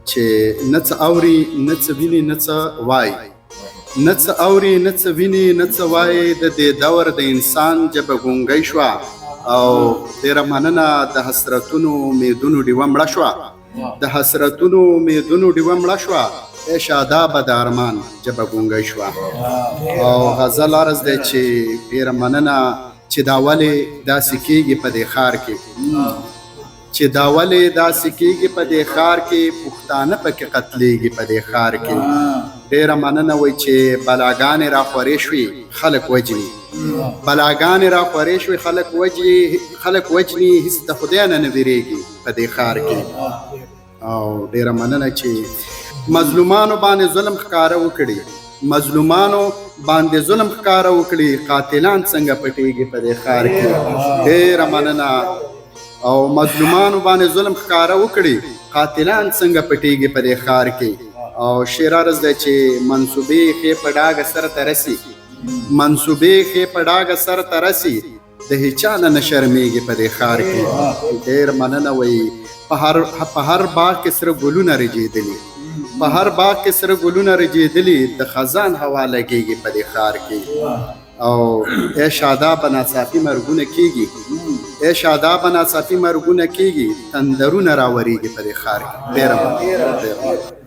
چې نه څه اوري نه څه ویني نه څه وایي، نه څه اوري نه څه ویني نه څه وایي. د دې دور د انسان ژبه ګونګۍ شوه او ډېره مننه. د حسرتونو امیدونو ډیوه مړه شوه، د حسرتونو امیدونو ډیوه مړه شوه. ای شادابه د ارمان ژبه ګونګۍ شوه. او غزل عرض دی چې ډېره مننه چې دا ولې داسې کېږي په دې ښار کې، چې دا ولې داسې کېږي په دې ښار کې، پښتانه پکې قتلېږي په دې ښار کې. ډېره مننه وایي چې بلاګانې راخورې شوې خلک وجني، بلاګانې راخورې شوې خلک وجني، هېڅ د خدای نه نه وېرېږي په دې ښار کې. او ډېره مننه چې مظلومانو باندې ظلم ښکاره وکړي، مظلومانو باندې ظلم ښکاره وکړي، قاتلان څنګه پټېږي په دې ښار کې. ډېره مننه. او مظلومانو باندې ظلم ښکاره وکړي، قاتلان څنګه پټېږي په دې ښار کې. او شعر عرض دی چې منصوبې ښې په ډاګه سر ته رسي، منصوبې ښې په ډاګه سر ته رسي، د هیچا نه نه شرمېږي په دې ښار کې. ډېر مننه وایي په هر باغ کې سره ګلونه رژېدلي، په هر باغ کې سره ګلونه رژېدلي، د خزان هوا لګېږي په دې ښار کې. او ای شادابه ناڅاپي مرګونه کېږي، ای شادابه ناڅاپي مرګونه کېږي، تندرونه راورېږي په دې ښار کې. ډېره مننه.